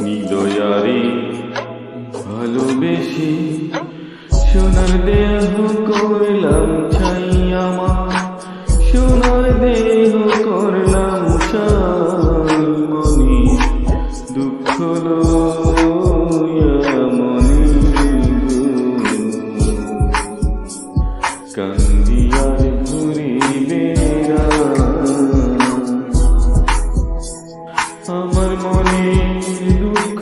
হৃদয়ারে ভালোবেসে সোনার দেহ করলাম ছাই আমার, সোনার দেহ করলাম ছাই। মনে দুঃখ লইয়া মনে কান্দিয়ার ঘুরি বেড়া, আমার মনে দুঃখ